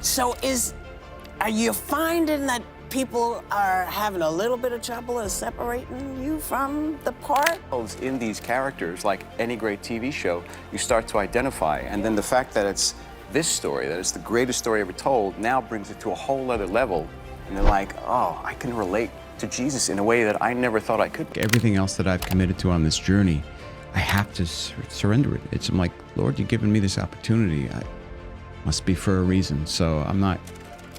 Are you finding that people are having a little bit of trouble in separating you from the part? In these characters, like any great TV show, you start to identify, and then the fact that it's this story, that it's the greatest story ever told, now brings it to a whole other level, and they're like, oh, I can relate to Jesus in a way that I never thought I could. Everything else that I've committed to on this journey, I have to surrender it. I'm like, Lord, you've given me this opportunity. I must be for a reason. So I'm not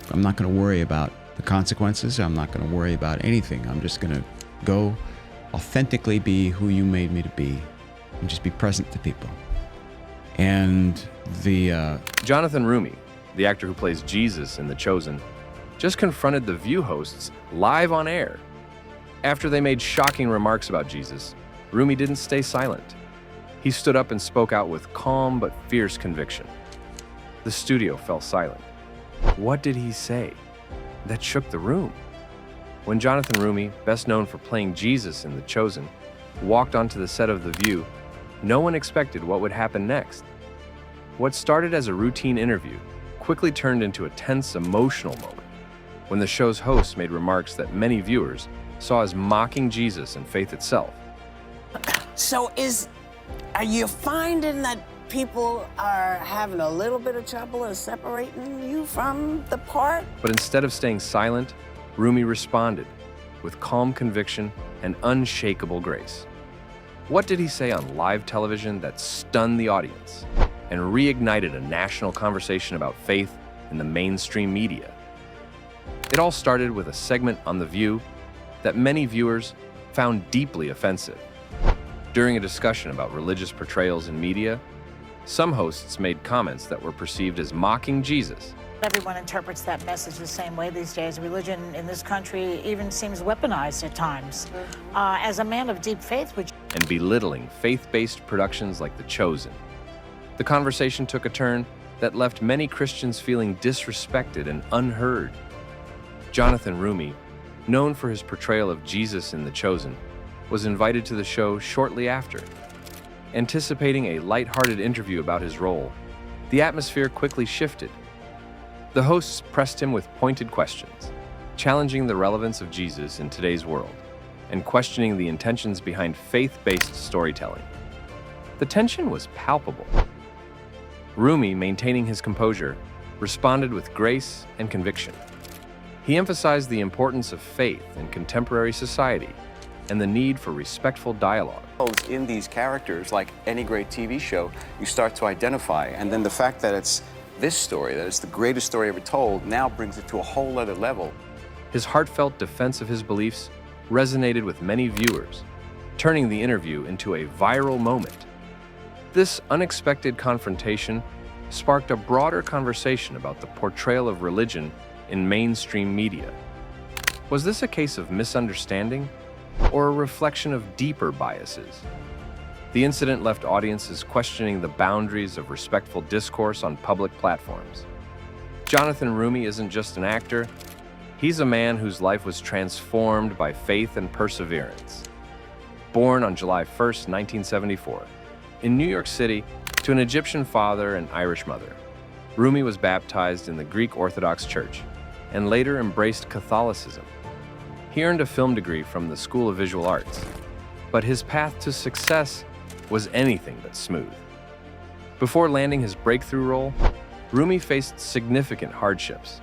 going to worry about the consequences. I'm not going to worry about anything. I'm just going to go authentically be who you made me to be and just be present to people. And Jonathan Roumie, the actor who plays Jesus in The Chosen, just confronted the View hosts live on air. After they made shocking remarks about Jesus, Roumie didn't stay silent. He stood up and spoke out with calm but fierce conviction. The studio fell silent. What did he say? That shook the room. When Jonathan Roumie, best known for playing Jesus in The Chosen, walked onto the set of The View, no one expected what would happen next. What started as a routine interview quickly turned into a tense, emotional moment when the show's host made remarks that many viewers saw as mocking Jesus and faith itself. Are you finding that people are having a little bit of trouble in separating you from the part? But instead of staying silent, Roumie responded with calm conviction and unshakable grace. What did he say on live television that stunned the audience and reignited a national conversation about faith in the mainstream media? It all started with a segment on The View that many viewers found deeply offensive. During a discussion about religious portrayals in media, some hosts made comments that were perceived as mocking Jesus. Everyone interprets that message the same way these days. Religion in this country even seems weaponized at times. As a man of deep faith, and belittling faith-based productions like The Chosen. The conversation took a turn that left many Christians feeling disrespected and unheard. Jonathan Roumie, known for his portrayal of Jesus in The Chosen, was invited to the show shortly after. Anticipating a lighthearted interview about his role, the atmosphere quickly shifted. The hosts pressed him with pointed questions, challenging the relevance of Jesus in today's world and questioning the intentions behind faith-based storytelling. The tension was palpable. Roumie, maintaining his composure, responded with grace and conviction. He emphasized the importance of faith in contemporary society and the need for respectful dialogue. In these characters, like any great TV show, you start to identify, and then the fact that it's this story, that it's the greatest story ever told, now brings it to a whole other level. His heartfelt defense of his beliefs resonated with many viewers, turning the interview into a viral moment. This unexpected confrontation sparked a broader conversation about the portrayal of religion in mainstream media. Was this a case of misunderstanding or a reflection of deeper biases? The incident left audiences questioning the boundaries of respectful discourse on public platforms. Jonathan Roumie isn't just an actor, he's a man whose life was transformed by faith and perseverance. Born on July 1st, 1974, in New York City to an Egyptian father and Irish mother, Roumie was baptized in the Greek Orthodox Church and later embraced Catholicism. He earned a film degree from the School of Visual Arts, but his path to success was anything but smooth. Before landing his breakthrough role, Roumie faced significant hardships.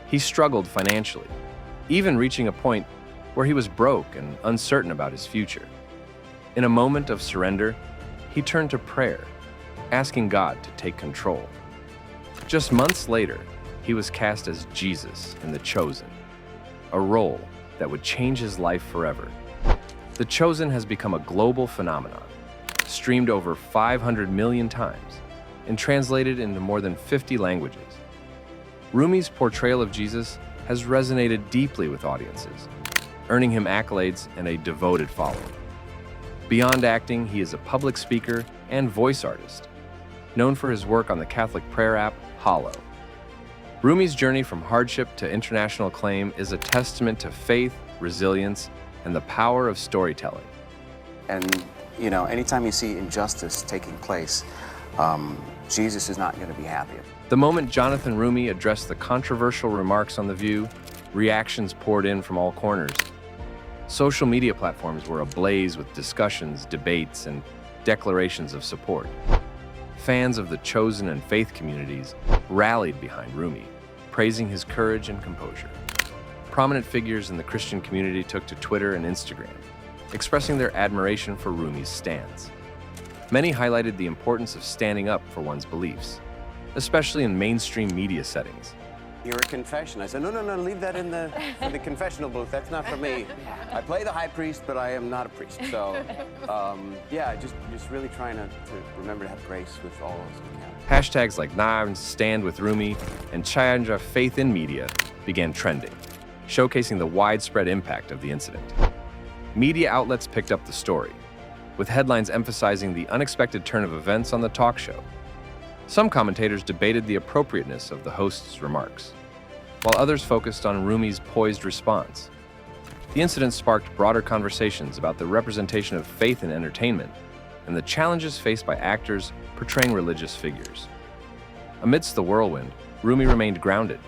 He struggled financially, even reaching a point where he was broke and uncertain about his future. In a moment of surrender, he turned to prayer, asking God to take control. Just months later, he was cast as Jesus in The Chosen, a role that would change his life forever. The Chosen has become a global phenomenon, streamed over 500 million times and translated into more than 50 languages. Roumie's portrayal of Jesus has resonated deeply with audiences, earning him accolades and a devoted following. Beyond acting, he is a public speaker and voice artist, known for his work on the Catholic prayer app Hallow. Roumie's journey from hardship to international acclaim is a testament to faith, resilience, and the power of storytelling. And, you know, anytime you see injustice taking place, Jesus is not going to be happy. The moment Jonathan Roumie addressed the controversial remarks on The View, reactions poured in from all corners. Social media platforms were ablaze with discussions, debates, and declarations of support. Fans of the chosen and faith communities rallied behind Roumie, praising his courage and composure. Prominent figures in the Christian community took to Twitter and Instagram, expressing their admiration for Roumie's stance. Many highlighted the importance of standing up for one's beliefs, especially in mainstream media settings. You're a confession. I said, no, leave that in the confessional booth. That's not for me. I play the high priest, but I am not a priest. So, yeah, just really trying to remember to have grace with all those who can. Hashtags like StandWithRoumie and Change Our Faith in Media began trending, showcasing the widespread impact of the incident. Media outlets picked up the story, with headlines emphasizing the unexpected turn of events on the talk show. Some commentators debated the appropriateness of the host's remarks, while others focused on Roumie's poised response. The incident sparked broader conversations about the representation of faith in entertainment and the challenges faced by actors portraying religious figures. Amidst the whirlwind, Roumie remained grounded.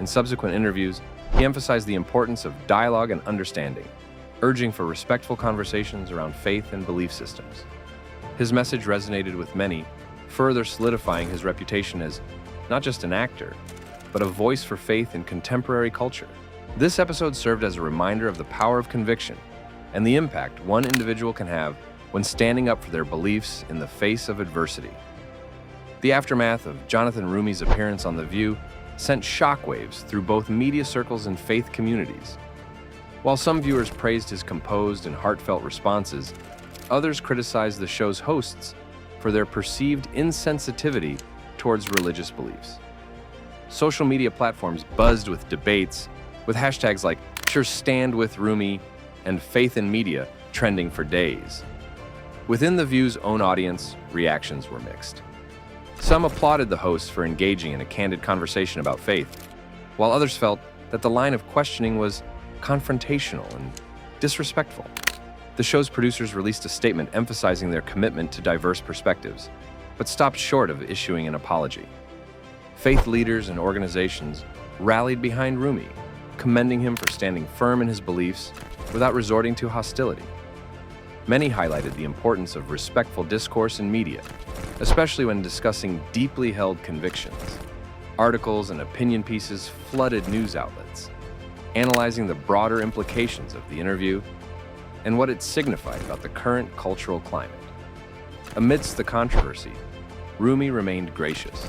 In subsequent interviews, he emphasized the importance of dialogue and understanding, urging for respectful conversations around faith and belief systems. His message resonated with many, further solidifying his reputation as not just an actor, but a voice for faith in contemporary culture. This episode served as a reminder of the power of conviction and the impact one individual can have when standing up for their beliefs in the face of adversity. The aftermath of Jonathan Roumie's appearance on The View sent shockwaves through both media circles and faith communities. While some viewers praised his composed and heartfelt responses, others criticized the show's hosts for their perceived insensitivity towards religious beliefs. Social media platforms buzzed with debates, with hashtags like #StandWithRoumie and Faith in Media trending for days. Within The View's own audience, reactions were mixed. Some applauded the hosts for engaging in a candid conversation about faith, while others felt that the line of questioning was confrontational and disrespectful. The show's producers released a statement emphasizing their commitment to diverse perspectives, but stopped short of issuing an apology. Faith leaders and organizations rallied behind Roumie, commending him for standing firm in his beliefs without resorting to hostility. Many highlighted the importance of respectful discourse in media, especially when discussing deeply held convictions. Articles and opinion pieces flooded news outlets, analyzing the broader implications of the interview and what it signified about the current cultural climate. Amidst the controversy, Roumie remained gracious.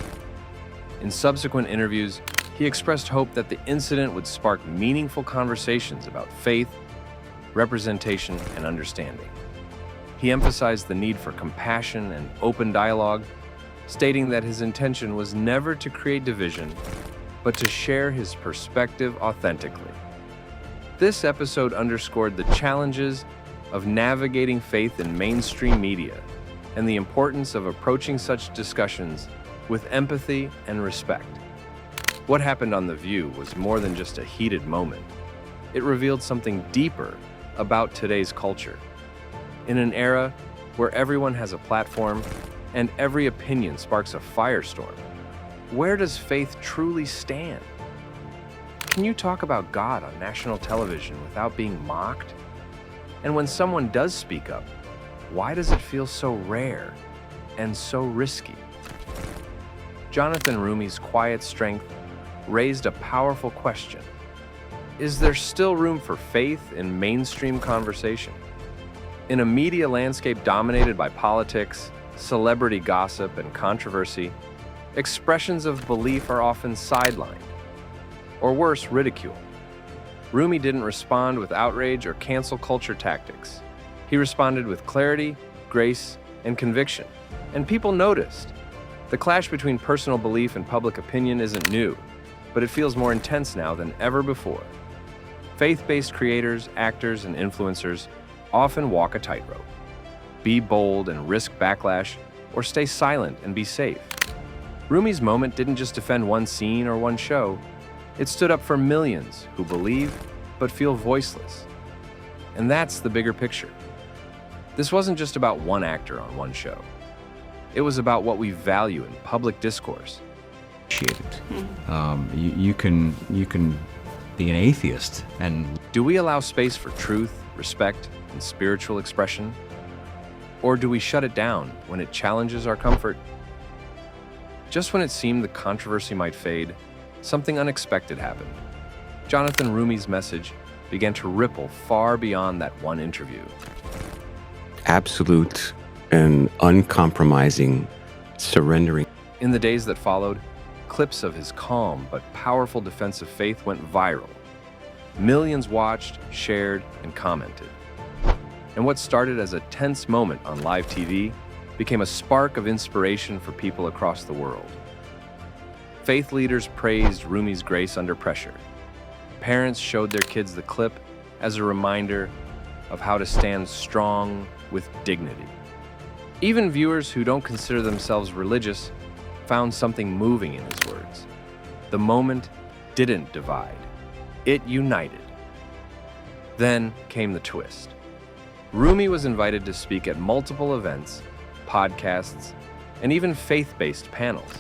In subsequent interviews, he expressed hope that the incident would spark meaningful conversations about faith, representation, and understanding. He emphasized the need for compassion and open dialogue, stating that his intention was never to create division, but to share his perspective authentically. This episode underscored the challenges of navigating faith in mainstream media and the importance of approaching such discussions with empathy and respect. What happened on The View was more than just a heated moment. It revealed something deeper about today's culture. In an era where everyone has a platform and every opinion sparks a firestorm, where does faith truly stand? Can you talk about God on national television without being mocked? And when someone does speak up, why does it feel so rare and so risky? Jonathan Roumie's quiet strength raised a powerful question. Is there still room for faith in mainstream conversation? In a media landscape dominated by politics, celebrity gossip, and controversy, expressions of belief are often sidelined, or worse, ridiculed. Roumie didn't respond with outrage or cancel culture tactics. He responded with clarity, grace, and conviction, and people noticed. The clash between personal belief and public opinion isn't new, but it feels more intense now than ever before. Faith-based creators, actors, and influencers often walk a tightrope. Be bold and risk backlash, or stay silent and be safe. Roumie's moment didn't just defend one scene or one show. It stood up for millions who believe but feel voiceless. And that's the bigger picture. This wasn't just about one actor on one show. It was about what we value in public discourse. You can be an atheist and Do we allow space for truth, respect, and spiritual expression? Or do we shut it down when it challenges our comfort? Just when it seemed the controversy might fade, something unexpected happened. Jonathan Roumie's message began to ripple far beyond that one interview. Absolute and uncompromising surrendering. In the days that followed, clips of his calm but powerful defense of faith went viral. Millions watched, shared, and commented. And what started as a tense moment on live TV became a spark of inspiration for people across the world. Faith leaders praised Roumie's grace under pressure. Parents showed their kids the clip as a reminder of how to stand strong with dignity. Even viewers who don't consider themselves religious found something moving in his words. The moment didn't divide, it united. Then came the twist. Roumie was invited to speak at multiple events, podcasts, and even faith-based panels.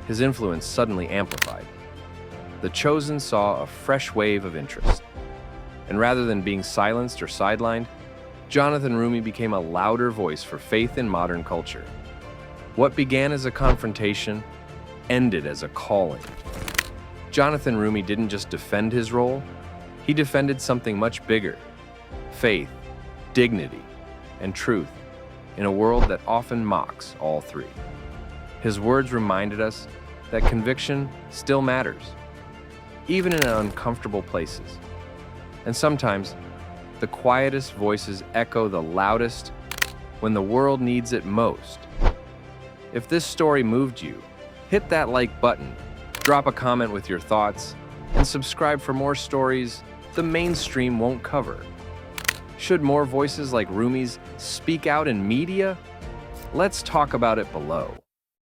His influence suddenly amplified. The Chosen saw a fresh wave of interest. And rather than being silenced or sidelined, Jonathan Roumie became a louder voice for faith in modern culture. What began as a confrontation ended as a calling. Jonathan Roumie didn't just defend his role, he defended something much bigger: faith, dignity, and truth in a world that often mocks all three. His words reminded us that conviction still matters, even in uncomfortable places. And sometimes, the quietest voices echo the loudest when the world needs it most. If this story moved you, hit that like button, drop a comment with your thoughts, and subscribe for more stories the mainstream won't cover. Should more voices like Roumie's speak out in media? Let's talk about it below.